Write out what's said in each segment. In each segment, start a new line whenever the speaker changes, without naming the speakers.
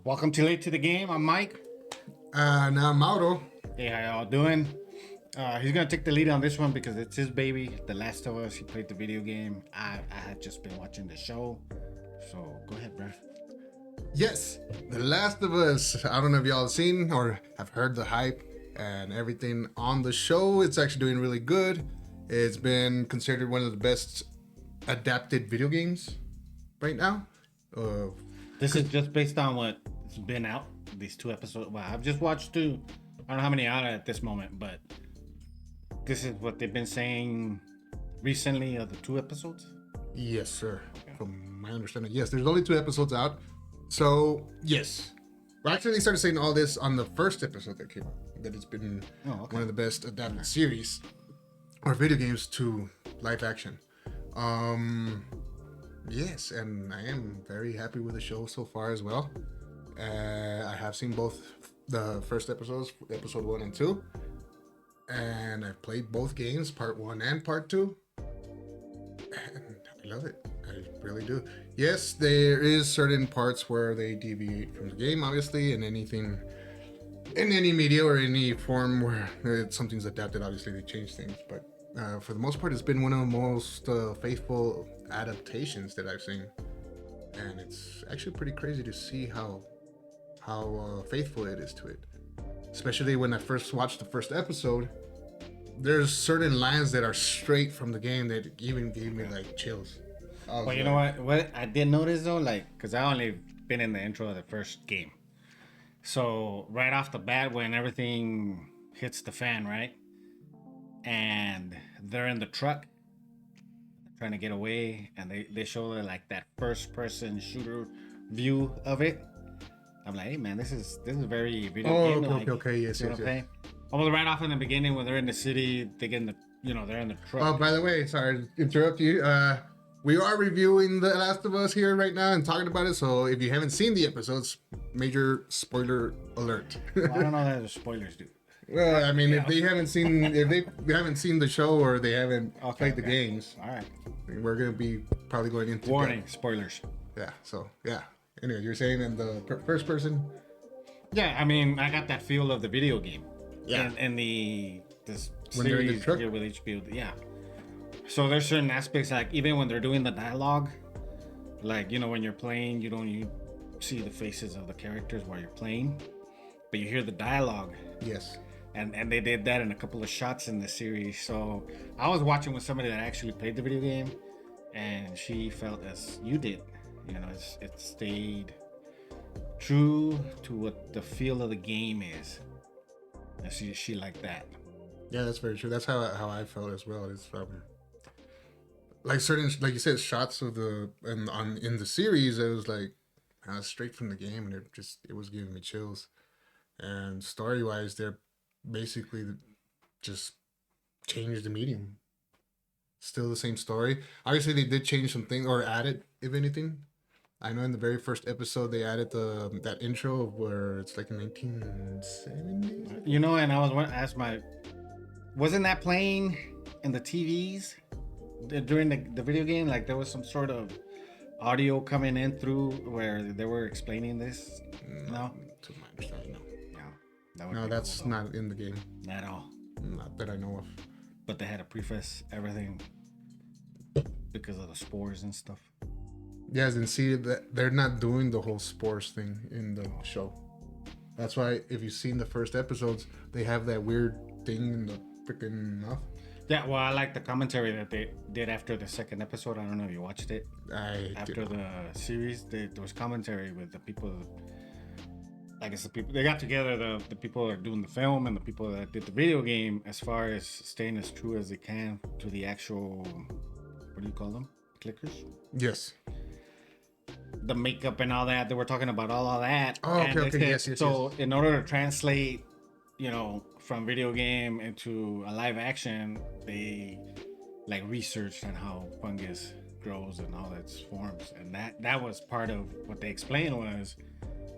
Welcome to Late to the Game. I'm Mike.
Now Mauro.
Hey, how y'all doing? He's gonna take the lead on this one because it's his baby, The Last of Us. He played the video game. I had just been watching the show. So go ahead, bro.
Yes, The Last of Us. I don't know if y'all have seen or have heard the hype and everything on the show. It's actually doing really good. It's been considered one of the best adapted video games right now.
This is just based on what's been out. These 2 episodes. Well, I've just watched 2. I don't know how many out at this moment, but this is what they've been saying recently of the 2 episodes.
Yes, sir. Okay. From my understanding, yes, there's only 2 episodes out. So, yes. Well, actually, they started saying all this on the first episode that came out. That it's been one of the best adapted series or video games to live action. Yes, and I am very happy with the show so far as well. I have seen both the first episodes, episode 1 and 2. And I've played both games, part 1 and part 2. And I love it. I really do. Yes, there is certain parts where they deviate from the game, obviously, and anything in any media or any form where something's adapted, obviously they change things. But for the most part, it's been one of the most faithful adaptations that I've seen. And it's actually pretty crazy to see how faithful it is to it. Especially when I first watched the first episode, there's certain lines that are straight from the game that even gave me like chills.
Well, you know what I did notice though, like, because I only been in the intro of the first game. So right off the bat, when everything hits the fan, right? And they're in the truck trying to get away, and they show like that first person shooter view of it. I'm like, hey man, this is very video game.
Okay, yes.
Almost right off in the beginning when they're in the city, they get in the, they're in the truck.
Oh, by the way, sorry to interrupt you. We are reviewing The Last of Us here right now and talking about it. So if you haven't seen the episodes, major spoiler alert.
Well, I don't know that there's spoilers, dude.
Well, I mean, if they haven't seen the show or they haven't played the games,
all right,
we're gonna be probably going into
warning spoilers.
Yeah. So yeah. Anyway, you're saying in the first person.
Yeah, I mean, I got that feel of the video game.
Yeah.
And this
when they're in the
series
truck?
here with HBO. Yeah. So there's certain aspects, like even when they're doing the dialogue, like, when you're playing, you see the faces of the characters while you're playing, but you hear the dialogue.
Yes.
And they did that in a couple of shots in the series. So I was watching with somebody that actually played the video game, and she felt as you did. It stayed true to what the feel of the game is. And she liked that.
Yeah, that's very true. That's how I felt as well. It's like certain, like you said, shots of in the series. It was like straight from the game, and it was giving me chills. And story wise, they're basically just changed the medium. Still the same story. Obviously, they did change some things or added, if anything. I know in the very first episode they added that intro where it's like in 1970s.
And I was asked wasn't that playing in the TVs during the video game? Like there was some sort of audio coming in through where they were explaining this. No,
to my understanding, no.
No,
that's cool, not in the game
at all.
Not that I know of.
But they had to preface everything because of the spores and stuff.
Yes, and see that they're not doing the whole spores thing in the show. That's why if you've seen the first episodes, they have that weird thing in the freaking mouth.
Yeah, well, I like the commentary that they did after the second episode. I don't know if you watched it. After the series, there was commentary with the people. I guess the people they got together, the people that are doing the film and the people that did the video game, as far as staying as true as they can to the actual, what do you call them? Clickers?
Yes.
The makeup and all that. They were talking about all of that.
Oh, okay. Yes.
So in order to translate, from video game into a live action, they like researched on how fungus grows and all its forms, and that was part of what they explained was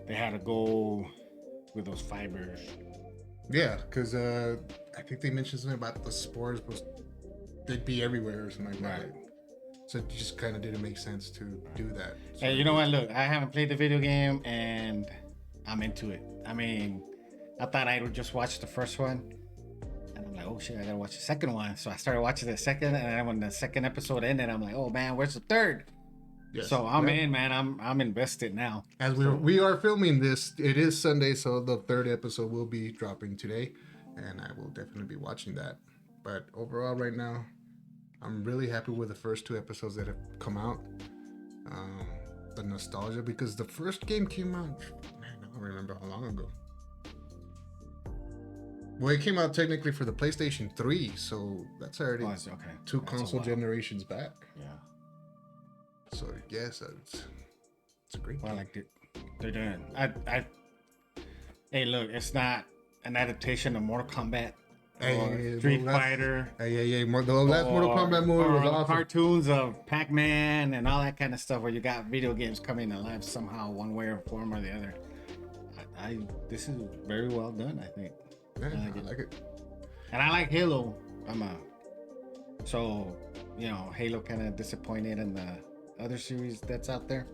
they had to go with those fibers
Yeah, because I think they mentioned something about the spores was they'd be everywhere or something like that. So it just kind of didn't make sense to do that.
Hey, you know what? Look, I haven't played the video game and I'm into it. I mean, I thought I would just watch the first one. And I'm like, oh shit, I gotta watch the second one. So I started watching the second, and then when the second episode ended, I'm like, oh man, where's the third?
Yes.
So I'm in, man. I'm invested now.
As we are filming this, it is Sunday, so the third episode will be dropping today, and I will definitely be watching that. But overall, right now, I'm really happy with the first two episodes that have come out. The nostalgia, because the first game came out, man, I don't remember how long ago. Well, it came out technically for the PlayStation 3, so that's already two console generations back.
Yeah.
So yes, it's a great game.
I liked it. They're doing. Hey, look, it's not an adaptation of Mortal Kombat. Street Fighter.
Hey, the last Mortal Kombat movie was awesome.
Cartoons of Pac-Man and all that kind of stuff, where you got video games coming to life somehow, one way or form or the other. This is very well done, I think.
Yeah, I like it.
And I like Halo. So Halo kind of disappointed in the other series that's out there.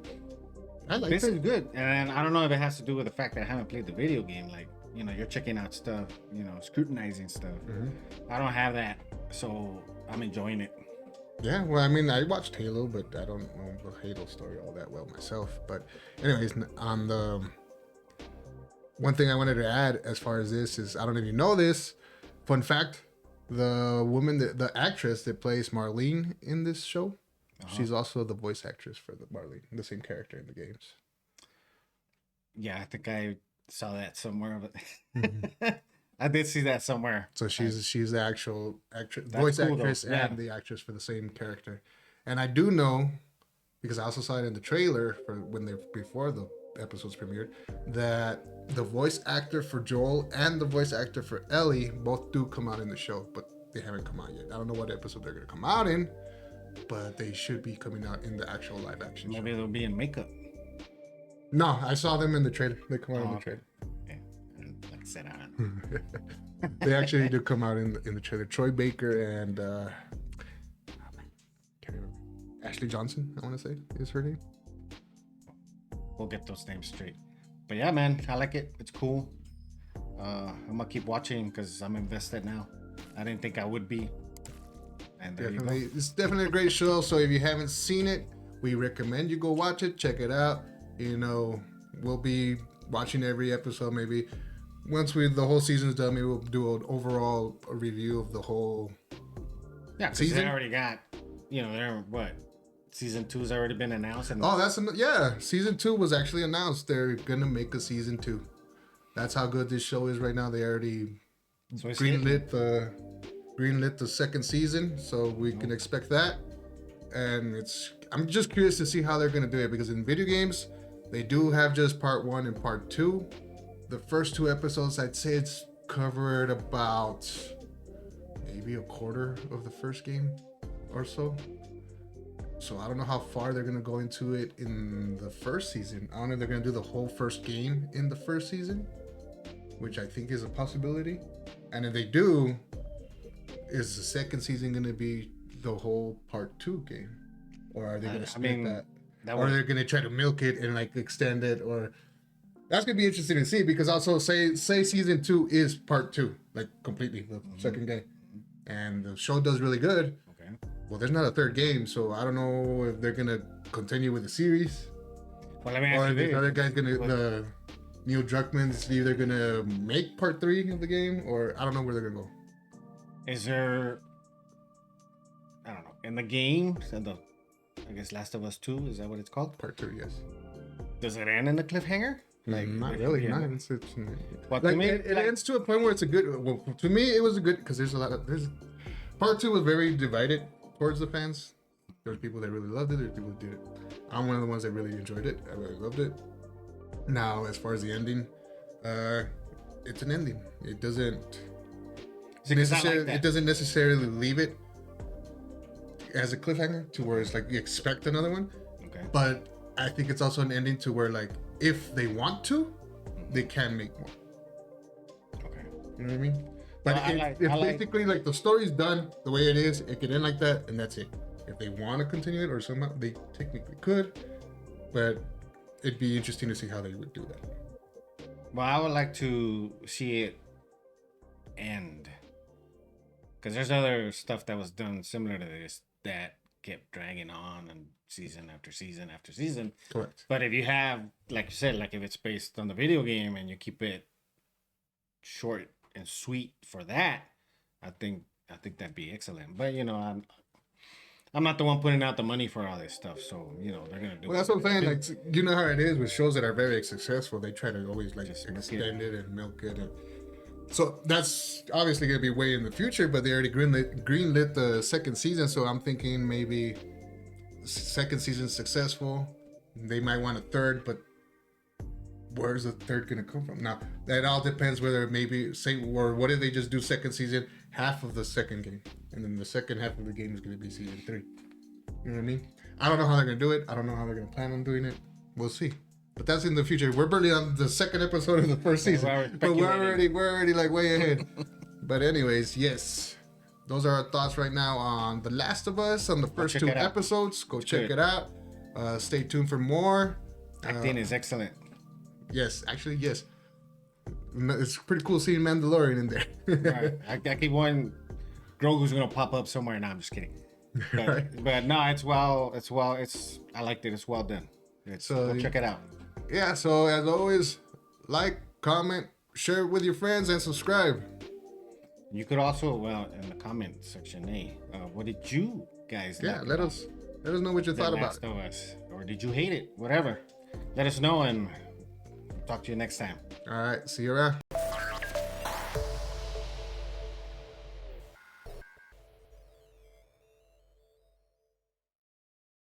I like
this is good, and I don't know if it has to do with the fact that I haven't played the video game. Like, you're checking out stuff, scrutinizing stuff. I don't have that, so I'm enjoying it.
Yeah, well, I mean, I watched Halo, but I don't know the Halo story all that well myself. But anyways, on the one thing I wanted to add as far as this is, I don't know if you know this, fun fact, the woman, the actress that plays Marlene in this show, she's also the voice actress for the Marlene, the same character in the games.
Yeah, I think I saw that somewhere, but I did see that somewhere.
So she's the actual voice actress and the actress for the same character. And I do know, because I also saw it in the trailer for before the episodes premiered, that the voice actor for Joel and the voice actor for Ellie both do come out in the show, but they haven't come out yet. I don't know what episode they're going to come out in, but they should be coming out in the actual live action show.
Maybe they'll be in makeup.
No, I saw them in the trailer. They come out in the trailer.
Yeah. Like I said, I don't know.
They actually do come out in the trailer. Troy Baker and can't remember. Ashley Johnson, I want to say, is her name.
We'll get those names straight. But yeah, man, I like it. It's cool. I'm gonna keep watching because I'm invested now. I didn't think I would be. And there
definitely,
you go.
It's definitely a great show. So if you haven't seen it, we recommend you go watch it. Check it out. We'll be watching every episode. Maybe once the whole season's done, maybe we'll do an overall review of the whole
season. They already got, they're what? Season 2's already been announced.
Season 2 was actually announced. They're gonna make a season 2. That's how good this show is right now. They already greenlit the second season, so we can expect that. And I'm just curious to see how they're gonna do it, because in video games, they do have just part 1 and part 2. The first 2 episodes, I'd say it's covered about maybe a quarter of the first game or so. So I don't know how far they're going to go into it in the first season. I don't know if they're going to do the whole first game in the first season, which I think is a possibility. And if they do, is the second season going to be the whole part 2 game? Or are they going to split that? Or they're going to try to milk it and extend it? Or that's going to be interesting to see, because also say season 2 is part 2, completely the second game. And the show does really good. Well, there's not a third game, so I don't know if they're gonna continue with the series.
Well, let me ask you this.
The other guy's the Neil Druckmann's either gonna make part 3 of the game, or I don't know where they're gonna go.
Is there, I don't know, in the game, I guess Last of Us 2, is that what it's called?
Part 2, yes.
Does it end in a cliffhanger?
Not really. Not. It
ends
to a point where it's a good. Well, to me, it was a good, because there's part 2 was very divided towards the fans. There's people that really loved it. There's people that did it. I'm one of the ones that really enjoyed it. I really loved it. Now, as far as the ending, it's an ending. It doesn't necessarily leave it as a cliffhanger to where it's you expect another one.
Okay.
But I think it's also an ending to where if they want to, they can make more.
Okay.
You know what I mean? But
Well,
it's basically like the story's done the way it is. It could end like that, and that's it. If they want to continue it, or somehow they technically could, but it'd be interesting to see how they would do that.
Well, I would like to see it end, because there's other stuff that was done similar to this that kept dragging on and season after season after season.
Correct.
But if you have, like you said, like if it's based on the video game and you keep it short and sweet for that, I think that'd be excellent. But you know, I'm not the one putting out the money for all this stuff, so you know they're gonna do.
Well, that's what I'm saying. Like, you know how it is with shows that are very successful. They try to always like
Just
extend it and milk it. And so that's obviously gonna be way in the future. But they already greenlit the second season, so I'm thinking maybe second season successful. They might want a third, but where's the third gonna come from? Now that all depends whether maybe or what if they just do second season half of the second game, and then the second half of the game is gonna be season 3. You know what I mean? I don't know how they're gonna do it. I don't know how they're gonna plan on doing it. We'll see. But that's in the future. We're barely on the second episode of the first season, but we're already like way ahead. But anyways, yes, those are our thoughts right now on The Last of Us on the first 2 episodes. Go check it out. Stay tuned for more.
Acting is excellent.
Yes, actually, yes. It's pretty cool seeing Mandalorian in there.
Right. I keep wanting Grogu's gonna pop up somewhere. Now I'm just kidding. But,
Right.
but no, I liked it. It's well done. Go check it out.
Yeah, so as always, like, comment, share it with your friends, and subscribe.
You could also, in the comment section, what did you guys like
let us know what you thought about
it. Us, or did you hate it? Whatever. Let us know, and talk to you next time.
All right, see you around.